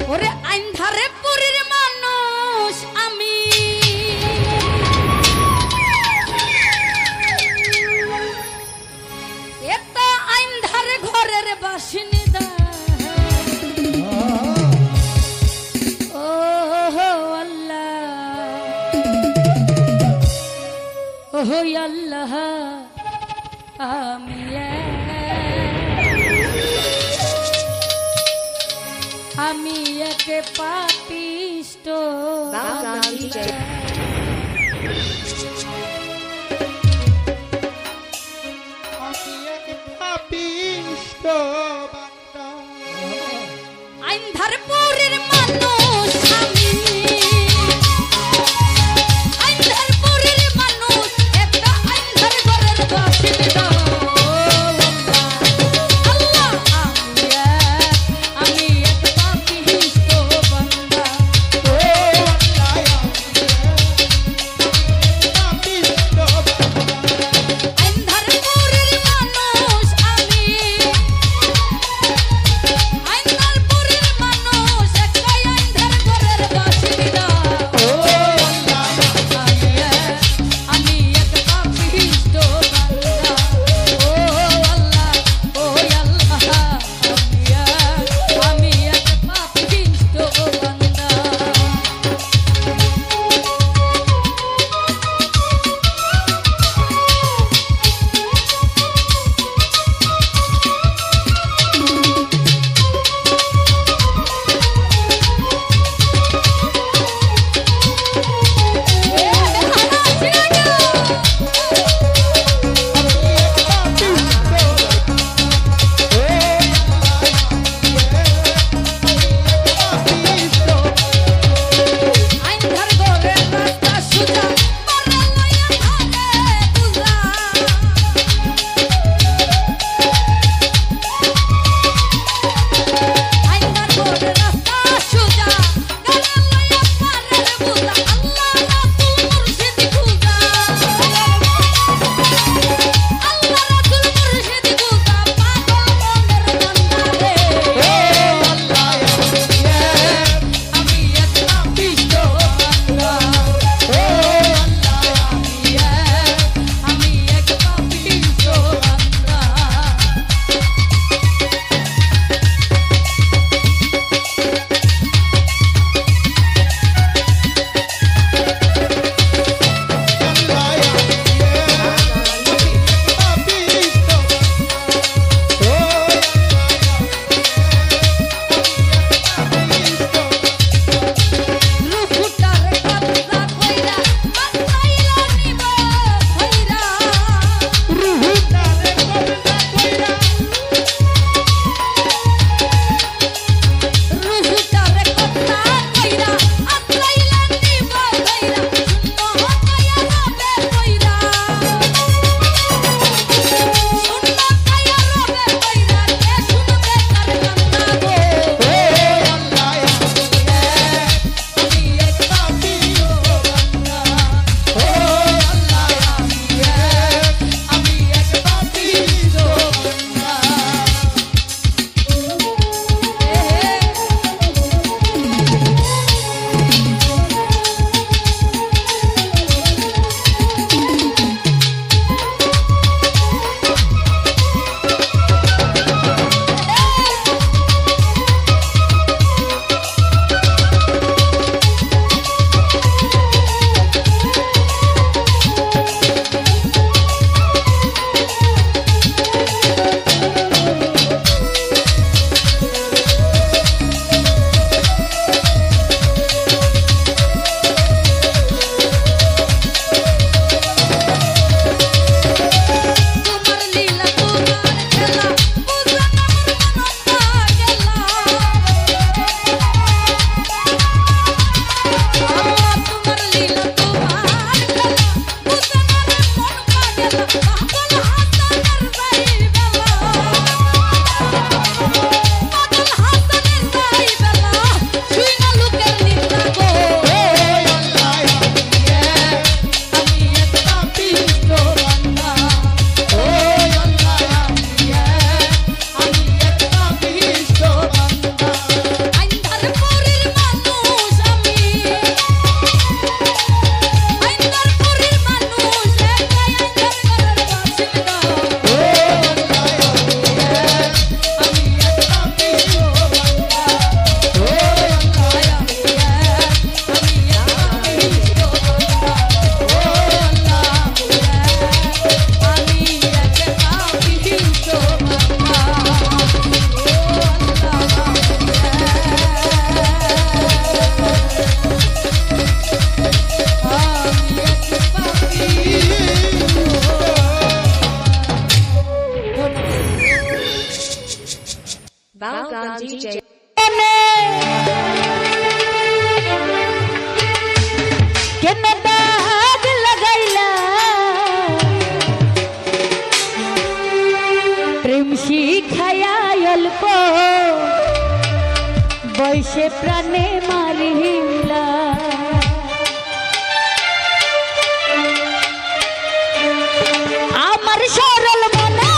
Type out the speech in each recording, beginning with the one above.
ওরে আন্ধারে পুরীর মানুষ আমি এটা আন্ধারে ঘরের বাসিন্দা ও আল্লাহ ও আল্লাহ আমি এক পাপিষ্ট আন্ধারপুরের মানুষ আমি আন্ধারপুরের মানুষ একটা আন্ধার ঘরের বাসিন্দা Battleground DJ. কেনে দাগ লাগাইলা প্রেম শিখায়া অল্প বয়সে প্রাণে মারিলা আমার সরল মনে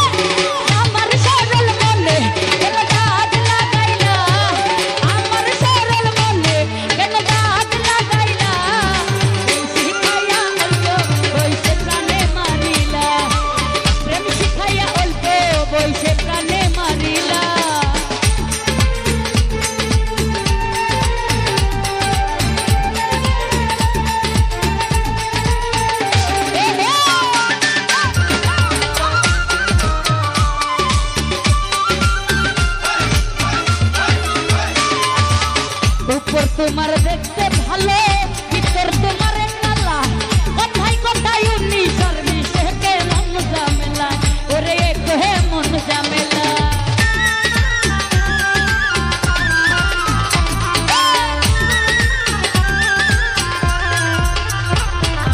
আমার সরল মনে কেন দাগ লাগাইলা আমার সরল মনে কেন দাগ লাগাইলা শিখাইয়া অল্প বয়সে প্রাণে মারিলা প্রেম শিখাইয়া অল্প বয়সে প্রাণে মারিলা তোমার দেখতে ভালো ভিতর তোমার কালা কথাই কথাই উনি সর্বিসে কে মন জামেলা ওরে কে মন জামেলা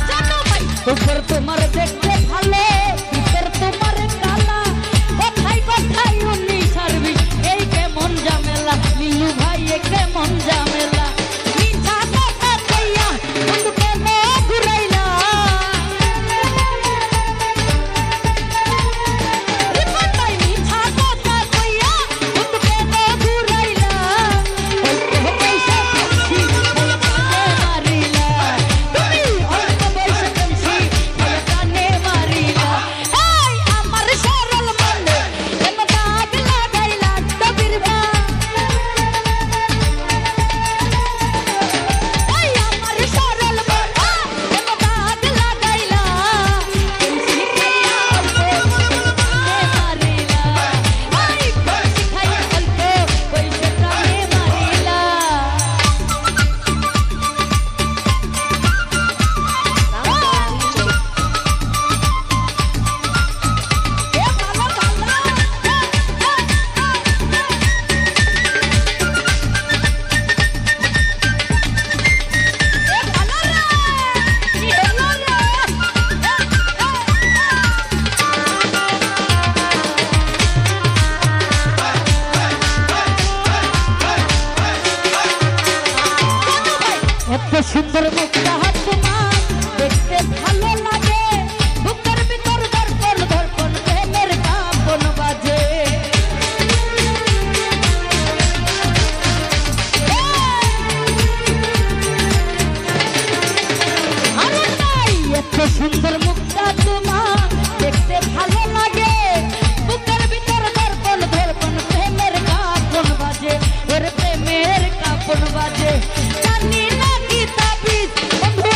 জানো ভাই উপর তোমার দেখতে ভালো ভিতর তোমার কালা কথাই কথাই উনি সর্বিস এই কে মন জামেলা নীলু ভাই কে মন জামেলা সুন্দর মুখটা তোমার দেখতে ভালো লাগে বুকের ভিতর ধরপন ধরপন প্রেমের কাঁপন বাজে আরে নাই এত সুন্দর মুখটা তোমার দেখতে ভালো লাগে বুকের ভিতর ধরপন ধরপন প্রেমের কাঁপন বাজে ওরে প্রেমের কাঁপন বাজে জানি না বন্ধু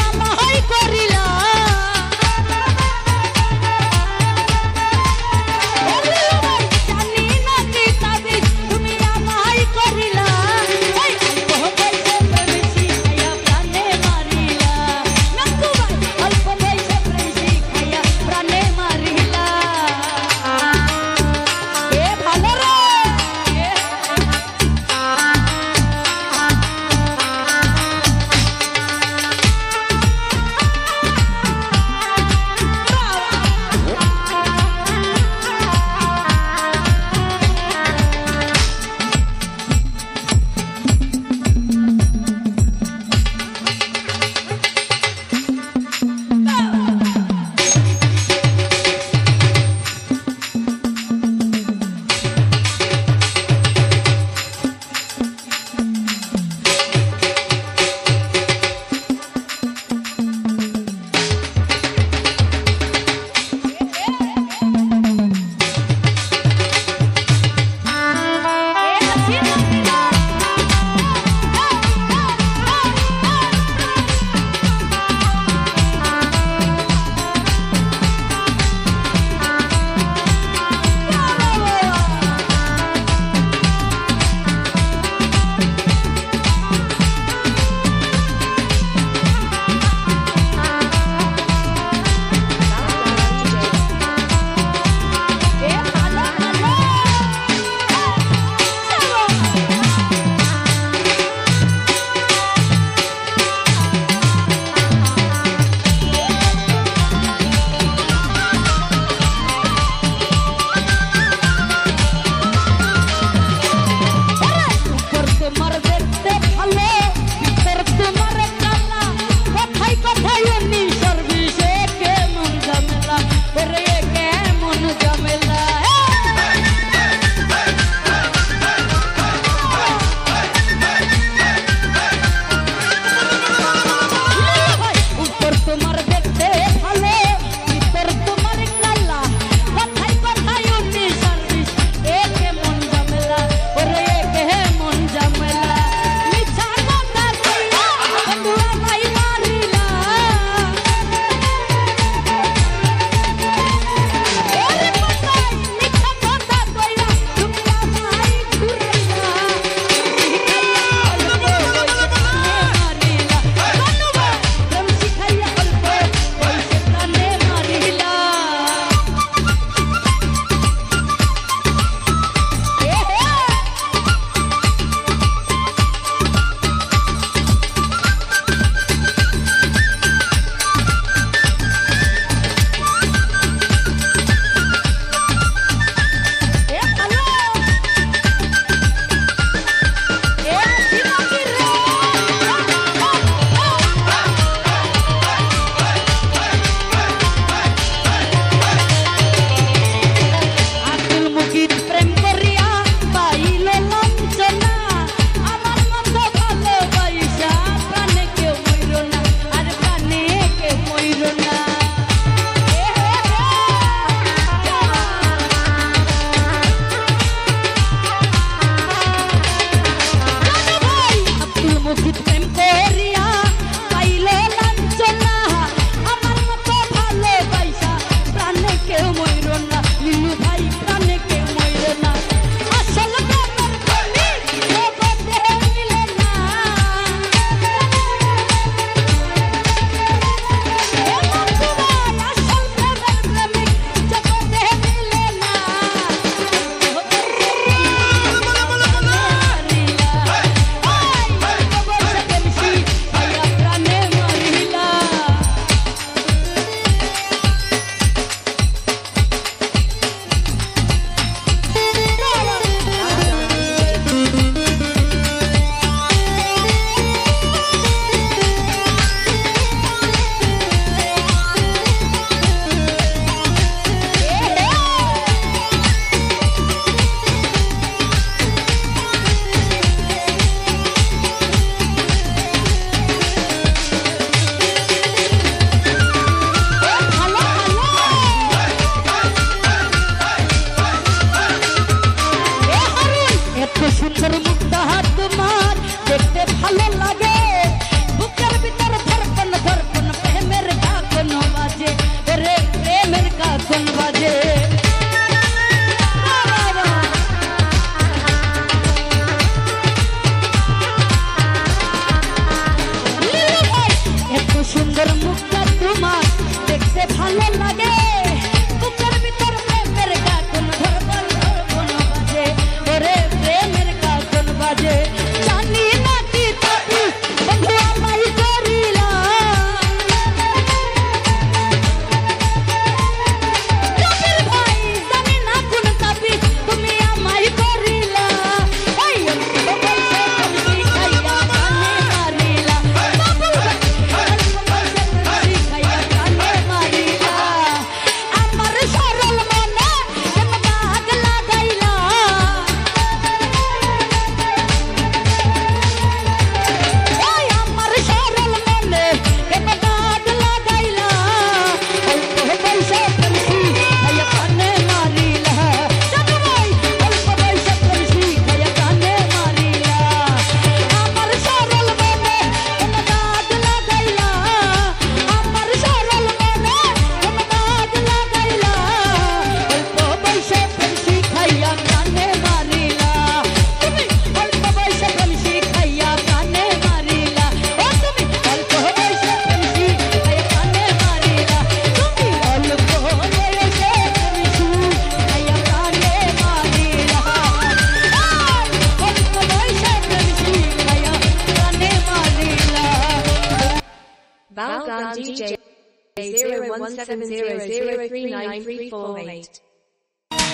0170039348.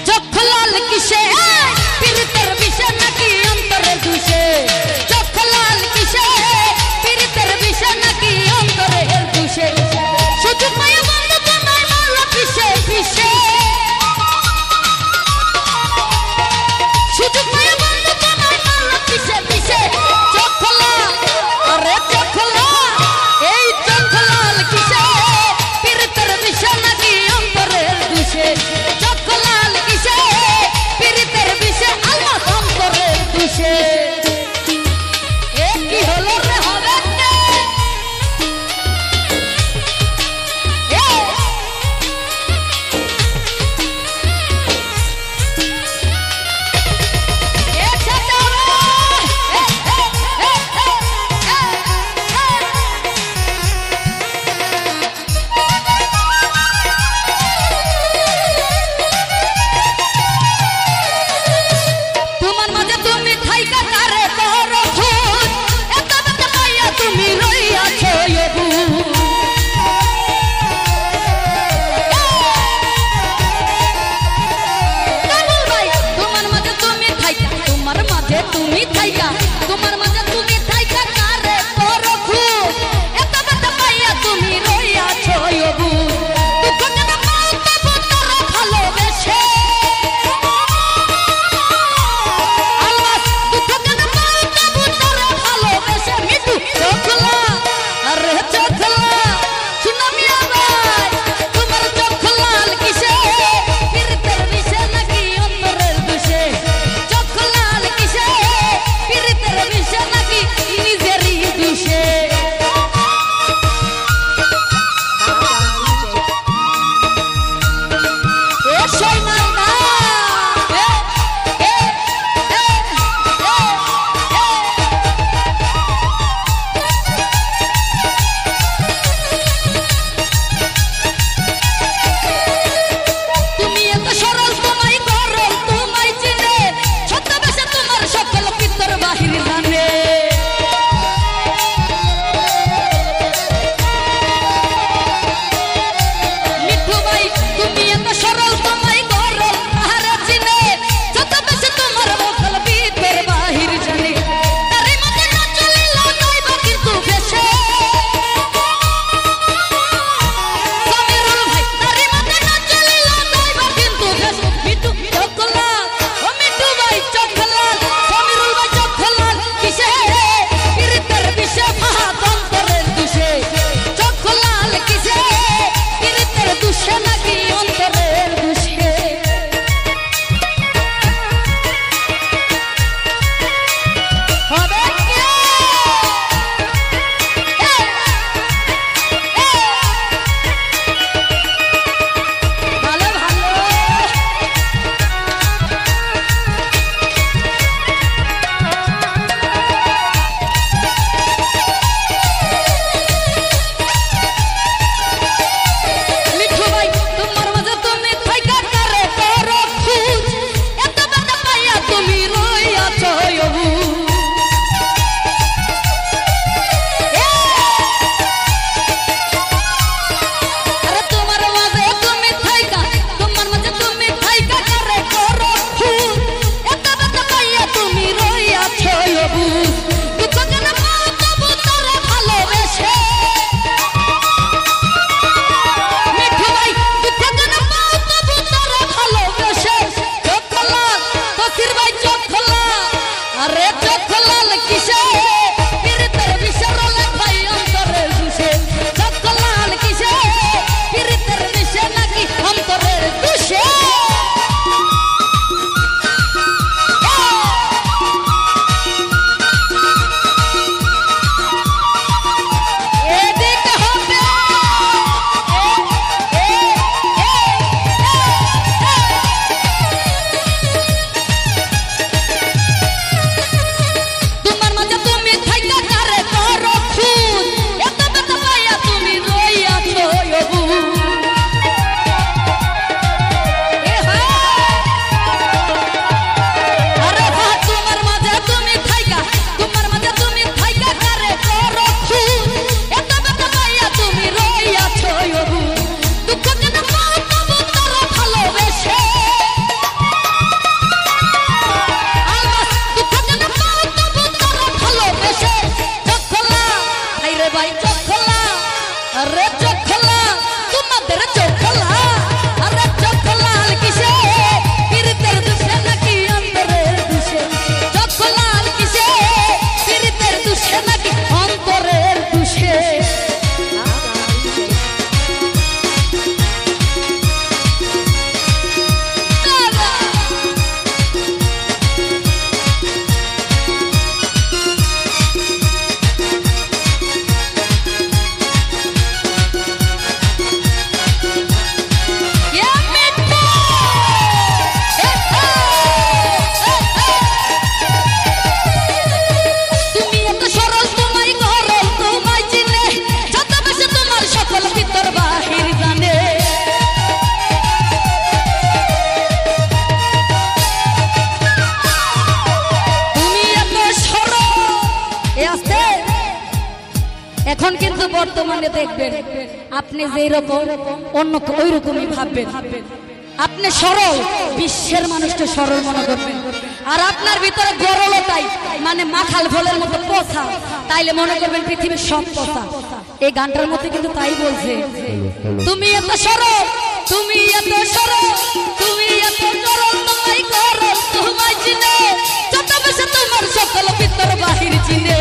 চোখ লাল কিসে পীড়িতের বিষে নাকি অন্তরে দুষে চোখ লাল কিসে পীড়িতের বিষে নাকি অন্তরে দুষে শুধু মায়া বন্ধ তোমায় মারল পিছে পিছে শুধু মায়া বন্ধ তোমায় মারল পিছে পিছে চোখ লাল আরে চোখ লাল এই চোখ লাল কিসে পীড়িতের বিষে নাকি অন্তরে দুষে চোখ লাল কিসে পীড়িতের বিষে আলমাত অন্তরে দুষে এ কি হলো রে হবে তুমি থাইকা তোমার মাঝে তুমি থাইকা কারে করো খুব এত কথা পাইয়া তুমি রইয়াছো অবু দুঃখ কেন পাও তবু তোর ভালোবেসে আল্লাহ দুঃখ কেন পাও তবু তোর ভালোবেসে মিঠু চোখলা আরে চোখলা শুনো মিয়া ভাই তোমার চোখ লাল কিসে পীড়িতের বিষে নাকি অন্তরের দুষে চোখ লাল কিসে পীড়িতের বিষে নাকি নিজেরই দুষে এ সোনার না তুমি এত সরল তোমায় গরম তোমায় চিনে ছদ্মবেশে তোমার সকল পিতর বাহির জানে মিঠু ভাই তুমি এত সরল তোমায় গরম তাহারা চিনে ছদ্মবেশে তোমার সকল পিতর বাহির জানে তারে মতে না চলিল নইব কিন্তু বেশে সমীরুল ভাই তারে মতে না চলিল নইব কিন্তু বেশে মিঠু চোখলা ও মিঠু ভাই চোখলা সমীরুল ভাই চোখলা কিসে পীড়িতের বিষে ফাহাদ অন্তরের দুষে চোখলাল কিসে পীড়িতের দুষে নাকি অন্তরের দুষে হবে কে ভালো ভালো মিঠু ভাই তোমার মাঝে তুমি থাইকা কারে করো খুঁজ এত কথা পাইয়া তুমি রইয়াছো অবু আরে তোমার মাঝে তুমি থাইকা তোমার মাঝে তুমি থাইকা কারে করো খুঁজ এত কথা পাইয়া তুমি রইয়াছো অবু দুঃখ কেন পাও তবু তোরে ভালোবেসে মিঠু ভাই দুঃখ কেন পাও তবু তোরে ভালোবেসে চোখ লাল তসির ভাই চোখ লাল আরে চোখ লাল কিসে পীড়িতের বিষে রলে ভাই অন্তরের দুষে চোখ লাল কিসে পীড়িতের বিষে নাকি অন্তরের দুষে এদিকে হবে এখন কিন্তু বর্তমানে দেখবেন আপনি যেই রকম অন্য ওই রকমই ভাববেন। আপনি সরল, বিশ্বের মানুষকে সরল মনে করবেন, আর আপনার ভিতরে গরলতাই মানে মাখাল ফলের মতো পচা, তাইলে মনে করবেন পৃথিবীর সব পচা। এই গানটার মধ্যে কিন্তু তাই বলছে, তুমি এত সরল, তুমি এত সরল, তুমি এত সরল, তোমায় গরল, তোমায় চিনে যত বেশি তোমার সকল ভিতর বাহির চিনে।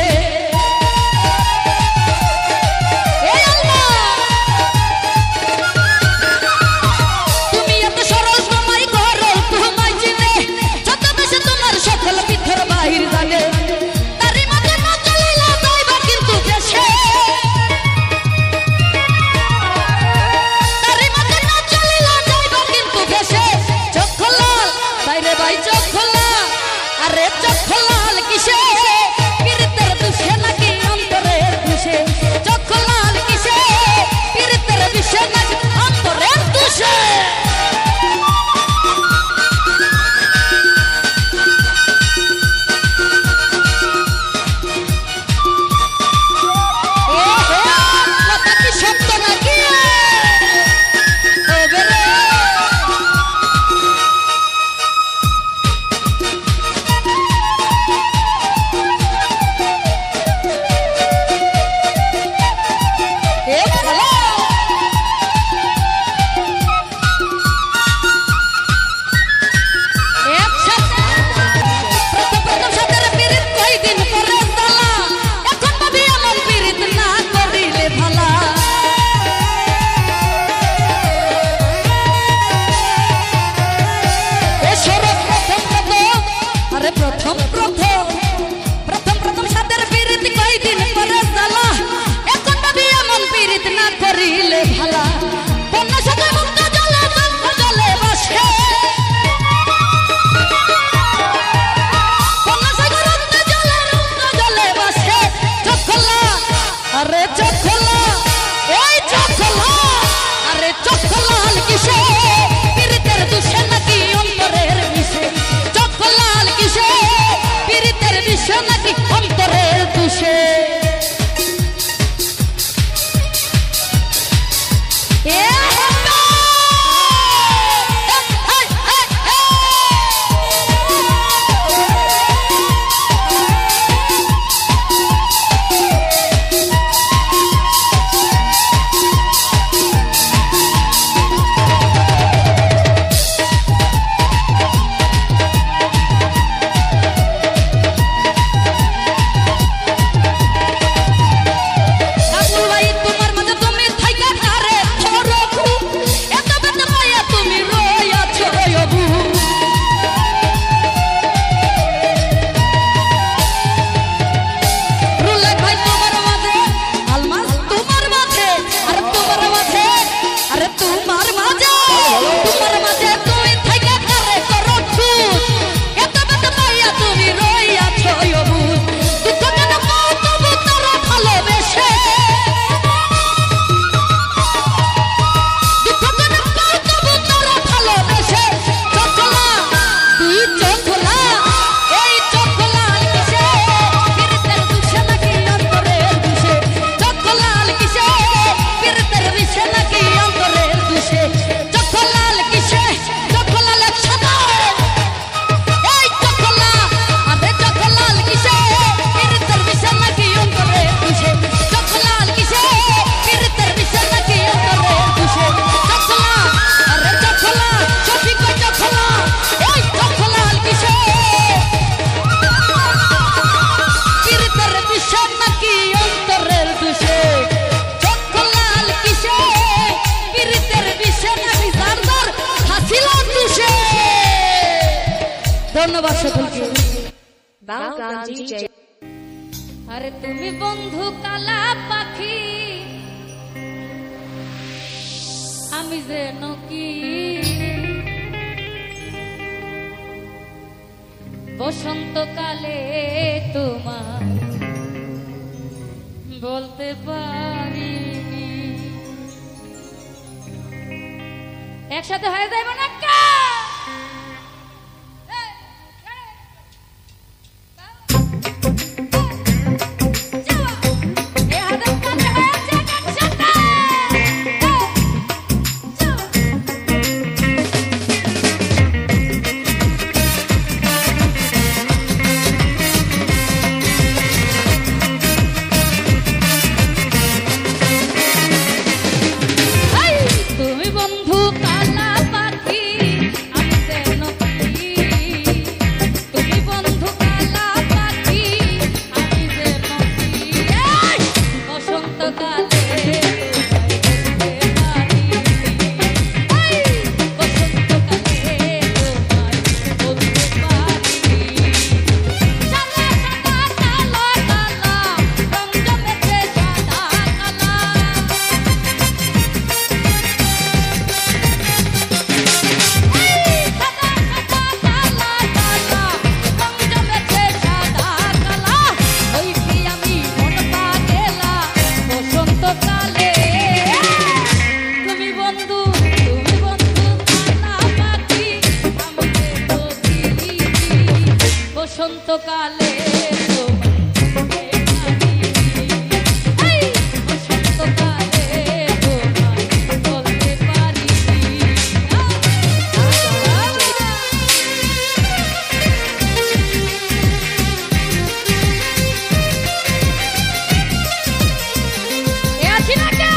ধন্যবাদ সকলকে। আরে তুমি বন্ধু কালা পাখি, আমি যেন কি বসন্তকালে তোমার বলতে পারিনি। একসাথে হয়ে যাবে না কা এ হাতে বসন্তকালে তোমায় এই বসন্তকালে তোমায় বলতে পারিনি। এ আছি না কেউ?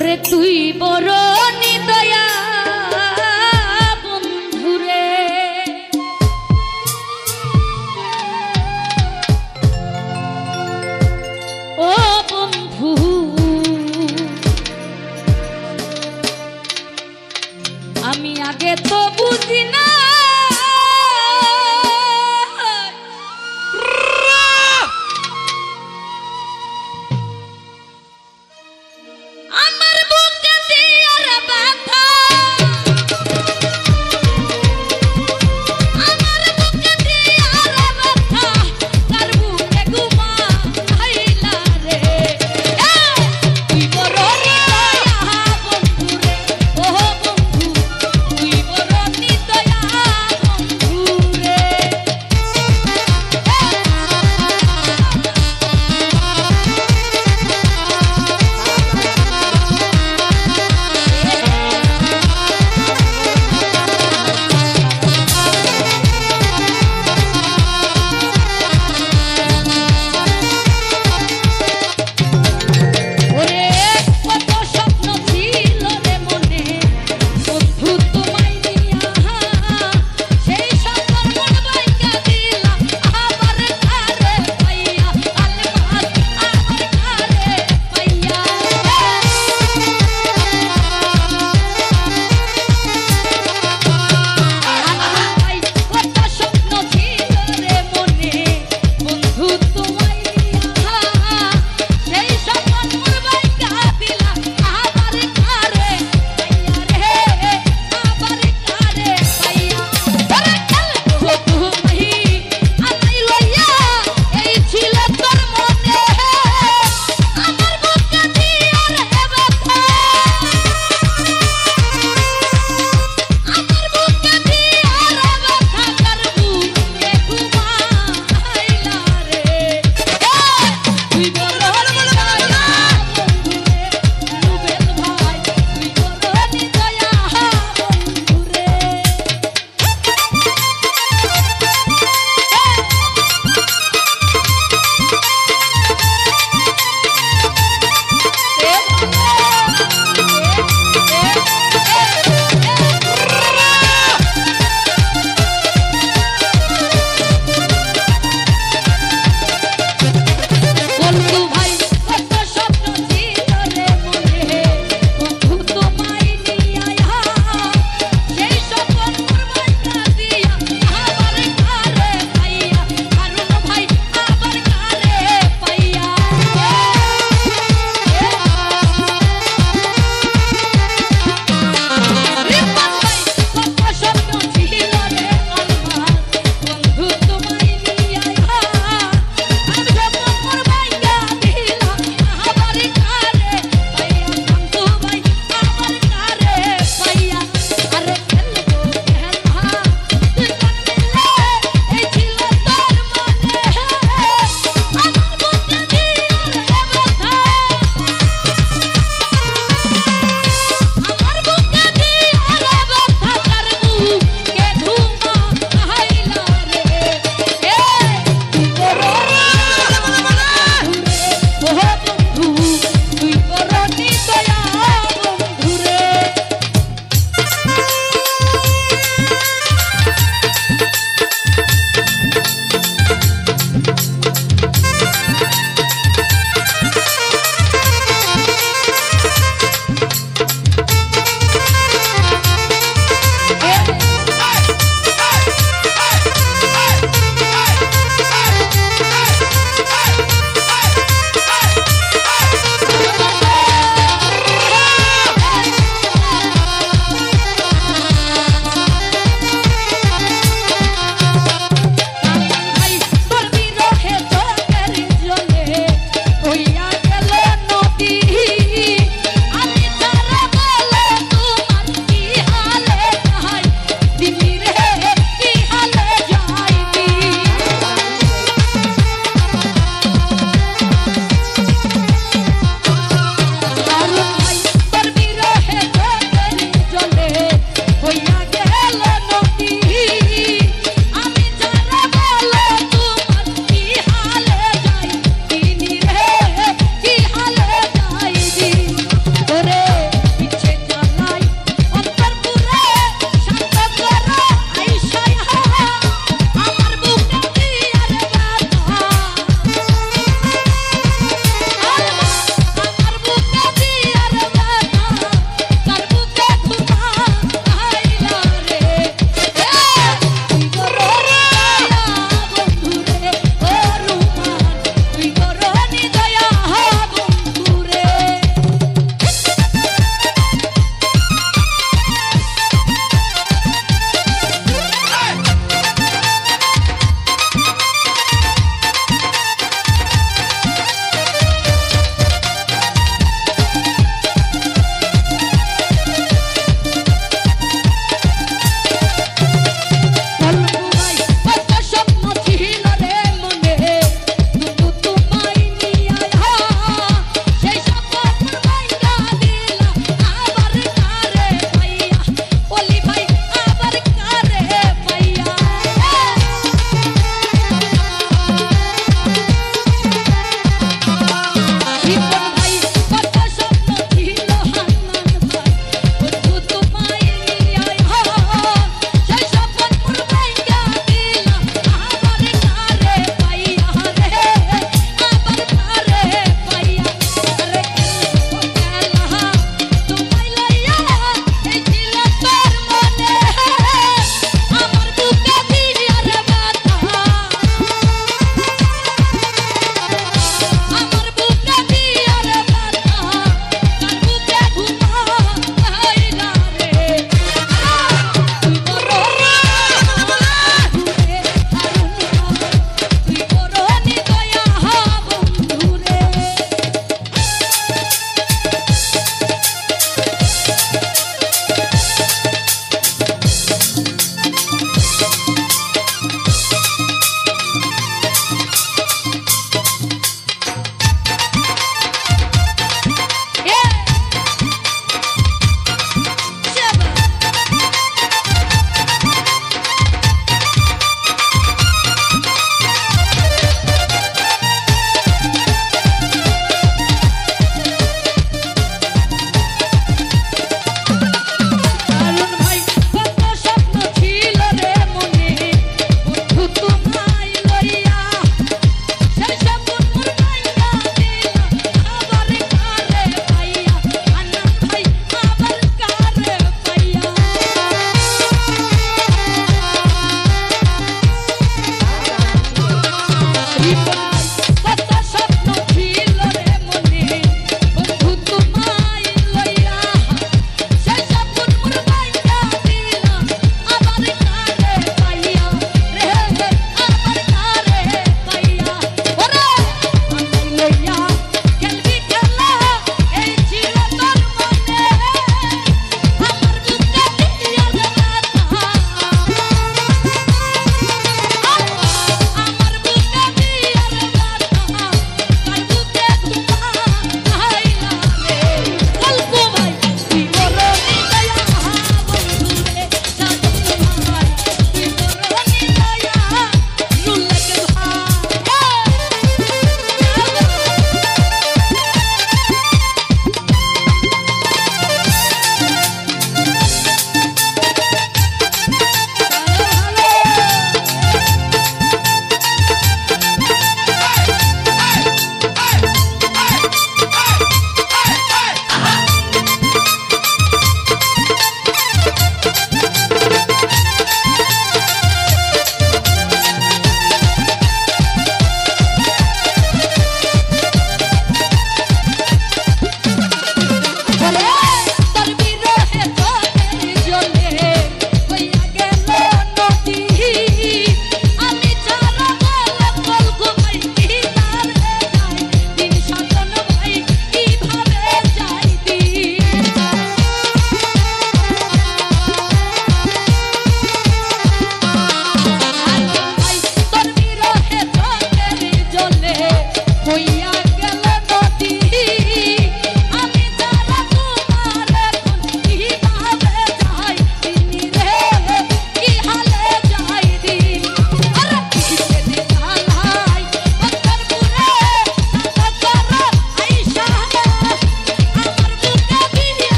রে তুই বড় নিদয়া বন্ধুরে ও বন্ধু আমি আগে তো বুঝি না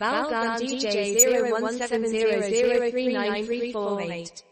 Balgan DJ 0170039348.